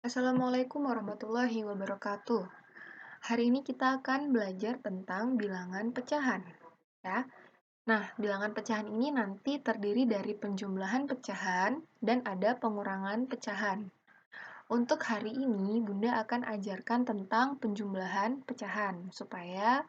Assalamualaikum warahmatullahi wabarakatuh. Hari ini kita akan belajar tentang bilangan pecahan, ya. Nah, bilangan pecahan ini nanti terdiri dari penjumlahan pecahan dan ada pengurangan pecahan. Untuk hari ini, Bunda akan ajarkan tentang penjumlahan pecahan supaya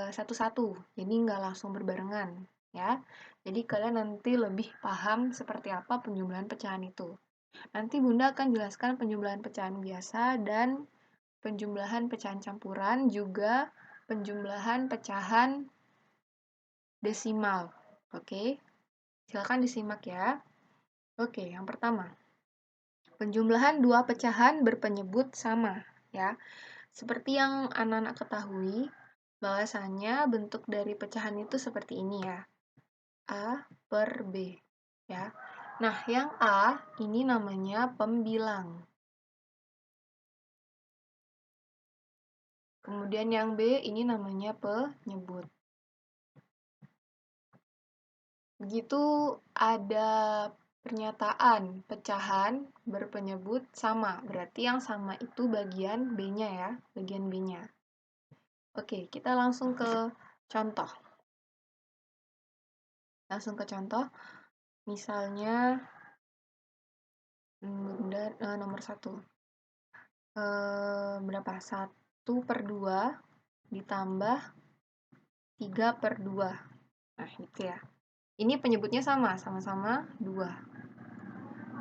satu-satu, jadi nggak langsung berbarengan, ya. Jadi kalian nanti lebih paham seperti apa penjumlahan pecahan itu. Nanti Bunda akan jelaskan penjumlahan pecahan biasa dan penjumlahan pecahan campuran, juga penjumlahan pecahan desimal. Oke, silakan disimak ya. Oke, yang pertama, penjumlahan dua pecahan berpenyebut sama, ya. Seperti yang anak-anak ketahui, bahwasanya bentuk dari pecahan itu seperti ini ya. A per B, ya. Nah, yang A ini namanya pembilang. Kemudian yang B ini namanya penyebut. Begitu ada pernyataan pecahan berpenyebut sama, berarti yang sama itu bagian B-nya ya, bagian B-nya. Oke, kita langsung ke contoh. Langsung ke contoh, misalnya nomor 1. Berapa? 1/2 ditambah 3/2. Nah, gitu ya. Ini penyebutnya sama-sama 2.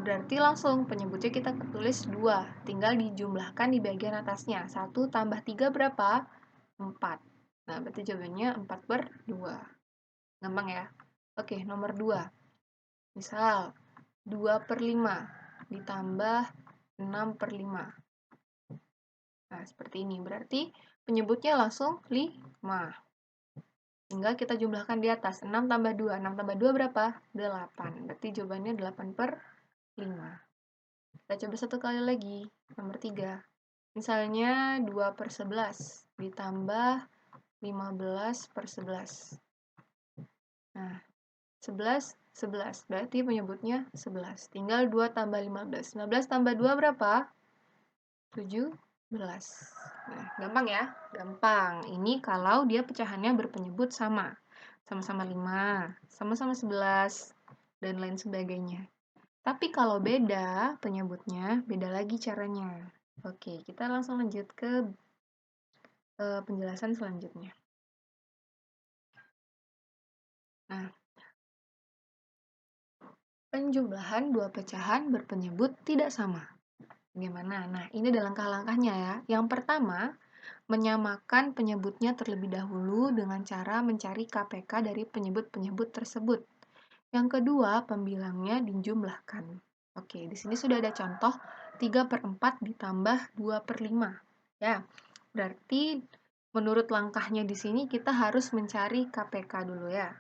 Berarti langsung penyebutnya kita tulis 2. Tinggal dijumlahkan di bagian atasnya. 1 tambah 3 berapa? 4. Nah, berarti jawabannya 4/2. Gampang ya? Oke, nomor 2. Misal, 2/5 ditambah 6/5. Nah, seperti ini. Berarti penyebutnya langsung 5. Tinggal kita jumlahkan di atas. 6 tambah 2. 6 tambah 2 berapa? 8. Berarti jawabannya 8/5. Kita coba satu kali lagi. Nomor 3. Misalnya 2/11 ditambah 15/11. Nah, 11 berarti penyebutnya 11. Tinggal 2 tambah 15. 15 tambah 2 berapa? 17. Nah, gampang ya? Gampang. Ini kalau dia pecahannya berpenyebut sama. Sama-sama 5, sama-sama 11, dan lain sebagainya. Tapi kalau beda penyebutnya, beda lagi caranya. Oke, kita langsung lanjut ke penjelasan selanjutnya. Nah, penjumlahan dua pecahan berpenyebut tidak sama. Bagaimana? Nah, ini ada langkah-langkahnya ya. Yang pertama, menyamakan penyebutnya terlebih dahulu dengan cara mencari KPK dari penyebut-penyebut tersebut. Yang kedua, pembilangnya dijumlahkan. Oke, di sini sudah ada contoh 3/4 ditambah 2/5. Ya, berarti menurut langkahnya di sini kita harus mencari KPK dulu ya.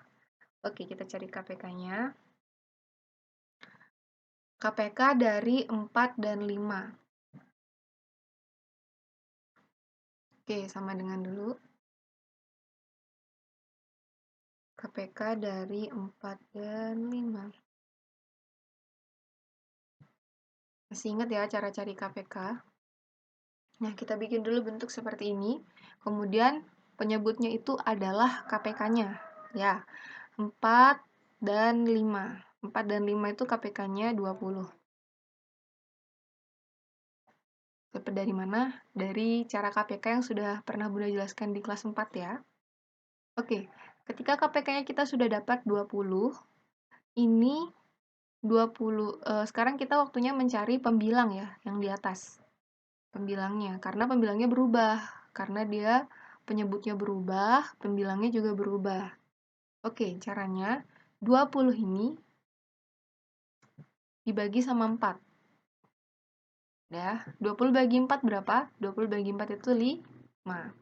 Oke, kita cari KPK-nya. KPK dari 4 dan 5. Oke, sama dengan dulu. KPK dari 4 dan 5. Masih ingat ya cara cari KPK? Nah, kita bikin dulu bentuk seperti ini. Kemudian penyebutnya itu adalah KPK-nya. Ya, 4 dan 5. 4 dan 5 itu KPK-nya 20. Dapat dari mana? Dari cara KPK yang sudah pernah Bunda jelaskan di kelas 4 ya. Oke, ketika KPK-nya kita sudah dapat 20, ini 20, sekarang kita waktunya mencari pembilang ya, yang di atas. Pembilangnya, karena pembilangnya berubah. Karena dia penyebutnya berubah, pembilangnya juga berubah. Oke, caranya 20 ini dibagi sama 4. Ya, 20 bagi 4 berapa? 20 bagi 4 itu 5.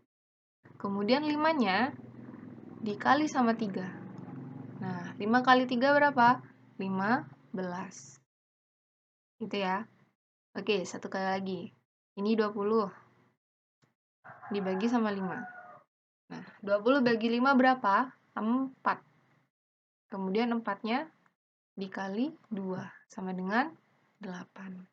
Kemudian 5-nya dikali sama 3. Nah, 5 kali 3 berapa? 15. Gitu ya. Oke, satu kali lagi. Ini 20 dibagi sama 5. Nah, 20 bagi 5 berapa? 4. Kemudian 4-nya dikali 2 sama dengan 8.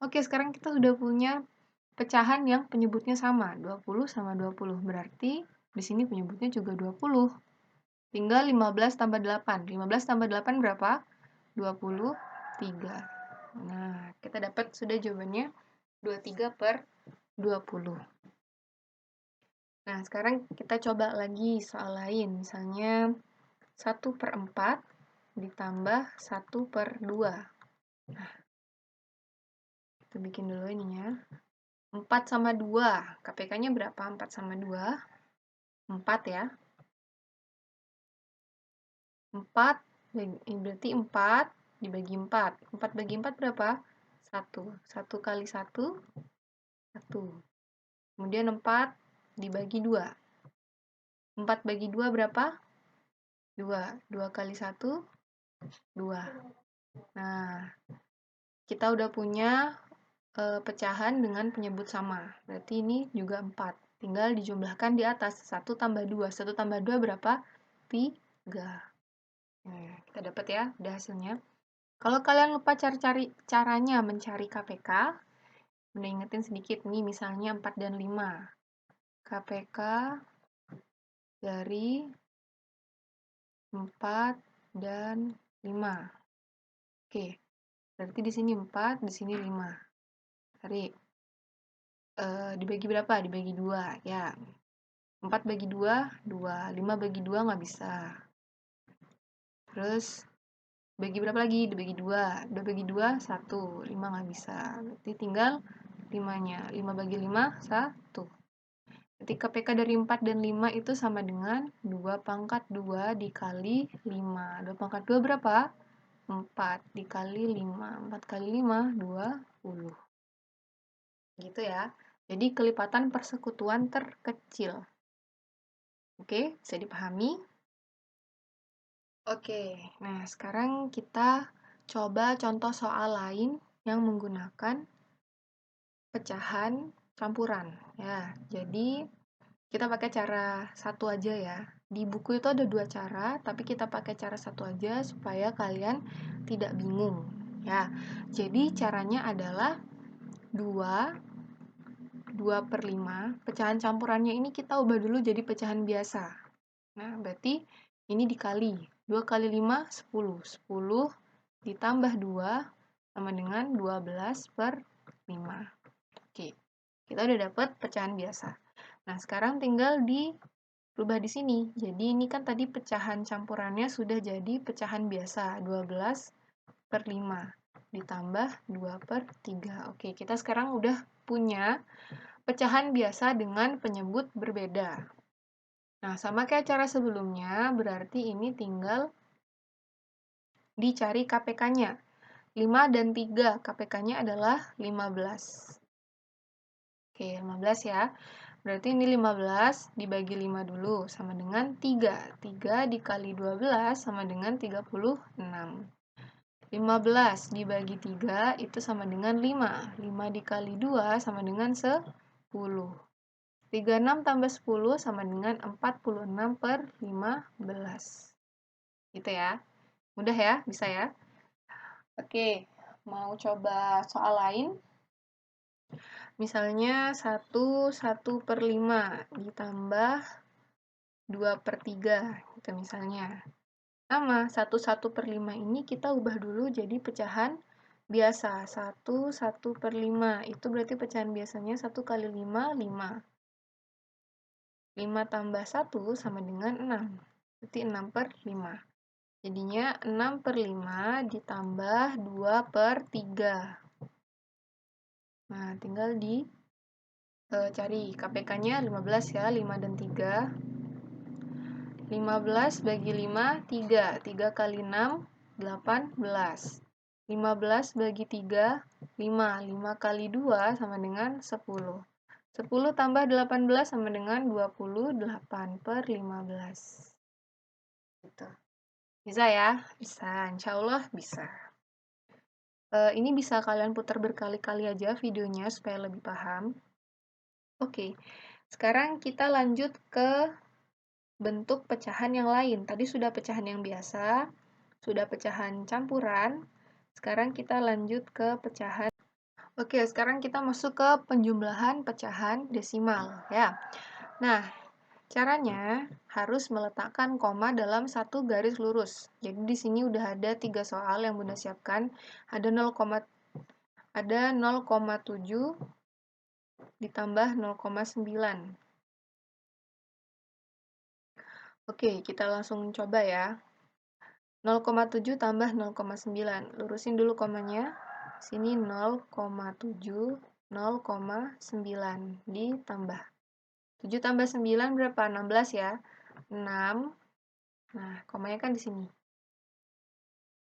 Oke, sekarang kita sudah punya pecahan yang penyebutnya sama, 20 sama 20. Berarti di sini penyebutnya juga 20. Tinggal 15 tambah 8. 15 tambah 8 berapa? 23. Nah, kita dapat sudah jawabannya 23 per 20. Nah, sekarang kita coba lagi soal lain. Misalnya 1 per 4 ditambah 1 per 2. Nah, kita bikin dulu ininya. 4 sama 2. KPK-nya berapa? 4 sama 2. 4 ya. 4, berarti 4 dibagi 4. 4 bagi 4 berapa? 1. 1 kali 1, 1. Kemudian 4 dibagi 2. 4 bagi 2 berapa? 2. 2 kali 1, 2. Nah, kita udah punya pecahan dengan penyebut sama. Berarti ini juga 4. Tinggal dijumlahkan di atas. 1 tambah 2. 1 tambah 2 berapa? 3. Nah, kita dapat ya, udah hasilnya. Kalau kalian lupa caranya mencari KPK, udah ingetin sedikit nih, misalnya 4 dan 5. KPK dari 4 dan 5. Oke, berarti di sini 4, di sini 5. Cari. Dibagi berapa? Dibagi 2, ya. 4 bagi 2, 2. 5 bagi 2 nggak bisa. Terus, bagi berapa lagi? Dibagi 2. 2 bagi 2, 1. 5 nggak bisa. Berarti tinggal 5-nya. 5 bagi 5, 1. Berarti KPK dari 4 dan 5 itu sama dengan 2 pangkat 2 dikali 5. 2 pangkat 2 berapa? 4 dikali 5. 4 kali 5, 20. Gitu ya. Jadi kelipatan persekutuan terkecil. Oke, bisa dipahami? Oke, nah sekarang kita coba contoh soal lain yang menggunakan pecahan campuran. Ya, jadi kita pakai cara satu aja ya. Di buku itu ada 2 cara, tapi kita pakai cara satu aja supaya kalian tidak bingung. Ya, jadi caranya adalah 2 per 5. Pecahan campurannya ini kita ubah dulu jadi pecahan biasa. Nah, berarti ini dikali. 2 kali 5, 10. 10 ditambah 2 sama dengan 12 per 5. Oke, kita udah dapat pecahan biasa. Nah, sekarang tinggal dirubah di sini. Jadi ini kan tadi pecahan campurannya sudah jadi pecahan biasa. 12 per 5 ditambah 2 per 3. Oke, kita sekarang udah punya pecahan biasa dengan penyebut berbeda. Nah, sama kayak cara sebelumnya, berarti ini tinggal dicari KPK-nya. 5 dan 3, KPK-nya adalah 15. Oke, 15 ya. Berarti ini 15 dibagi 5 dulu, sama dengan 3. 3 dikali 12 sama dengan 36. 15 dibagi 3 itu sama dengan 5. 5 dikali 2 sama dengan 10. 36 tambah 10 sama dengan 46 per 15. Gitu ya. Mudah ya? Bisa ya? Oke, mau coba soal lain? Misalnya 1 per 5 ditambah 2 per 3. Gitu misalnya. Sama, 1 per 5 ini kita ubah dulu jadi pecahan biasa. 1 per 5. Itu berarti pecahan biasanya 1 kali 5, 5. 5 tambah 1 sama dengan 6. Berarti 6 per 5. Jadinya 6 per 5 ditambah 2 per 3. Nah, tinggal cari KPK-nya 15 ya, 5 dan 3. 15 bagi 5, 3. 3 kali 6, 18. 15 bagi 3, 5. 5 kali 2 sama dengan 10. 10 tambah 18 sama dengan 28 per 15. Gitu. Bisa ya? Bisa, insya Allah bisa. Ini bisa kalian putar berkali-kali aja videonya supaya lebih paham. Oke, sekarang kita lanjut ke bentuk pecahan yang lain. Tadi sudah pecahan yang biasa, sudah pecahan campuran. Sekarang kita lanjut ke pecahan. Oke, sekarang kita masuk ke penjumlahan pecahan desimal ya. Nah, caranya harus meletakkan koma dalam satu garis lurus. Jadi di sini udah ada 3 soal yang Bunda siapkan. Ada 0,7 ditambah 0,9. Oke, kita langsung coba ya. 0,7 tambah 0,9. Lurusin dulu komanya. Sini 0,7, 0,9 ditambah. 7 tambah 9 berapa? 16 ya. 6. Nah, komanya kan di sini.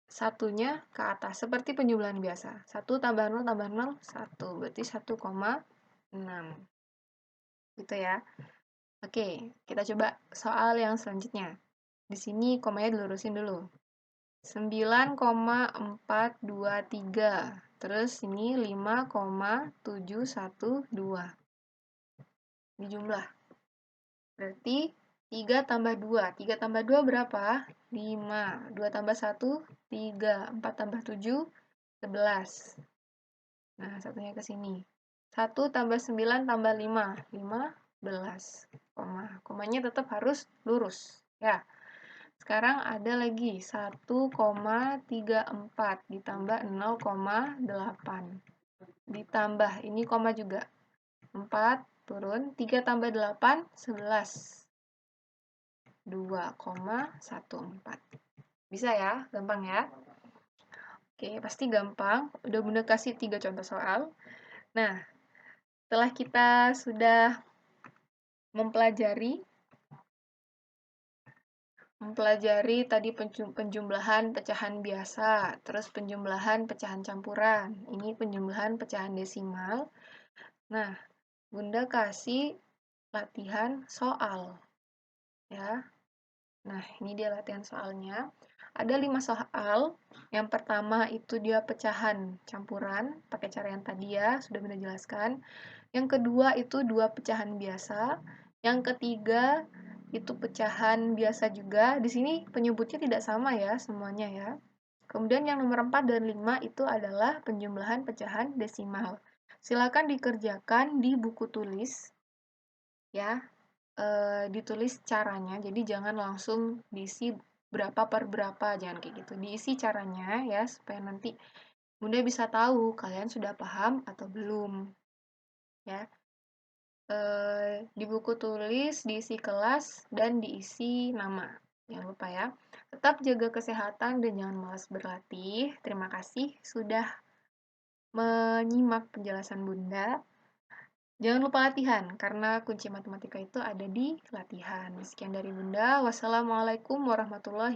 Satunya ke atas, seperti penjumlahan biasa. 1 tambah 0 tambah 0, 1. Berarti 1,6. Gitu ya. Oke, kita coba soal yang selanjutnya. Di sini komanya dilurusin dulu. 9,423. Terus ini 5,712. Dijumlah. Berarti 3 tambah 2. 3 tambah 2 berapa? 5. 2 tambah 1, 3. 4 tambah 7, 11. Nah, satunya ke sini. 1 tambah 9 tambah 5. 15. Komanya tetap harus lurus. Ya. Sekarang ada lagi 1,34 ditambah 0,8. Ditambah, ini koma juga. 4 turun, 3 tambah 8, 11. 2,14. Bisa ya? Gampang ya? Oke, pasti gampang. Udah Bunda kasih 3 contoh soal. Nah, setelah kita sudah mempelajari tadi penjumlahan pecahan biasa, terus penjumlahan pecahan campuran. Ini penjumlahan pecahan desimal. Nah, Bunda kasih latihan soal. Ya. Nah, ini dia latihan soalnya. Ada 5 soal. Yang pertama itu dia pecahan campuran, pakai cara yang tadi ya, sudah Bunda jelaskan. Yang kedua itu 2 pecahan biasa. Yang ketiga itu pecahan biasa juga. Di sini penyebutnya tidak sama ya semuanya ya. Kemudian yang nomor 4 dan 5 itu adalah penjumlahan pecahan desimal. Silakan dikerjakan di buku tulis ya. Ditulis caranya, jadi jangan langsung diisi berapa per berapa, jangan kayak gitu. Diisi caranya ya, supaya nanti Bunda bisa tahu kalian sudah paham atau belum. Ya. Di buku tulis, diisi kelas, dan diisi nama. Jangan lupa ya. Tetap jaga kesehatan dan jangan malas berlatih. Terima kasih sudah menyimak penjelasan Bunda. Jangan lupa latihan, karena kunci matematika itu ada di latihan. Sekian dari Bunda. Wassalamualaikum warahmatullahi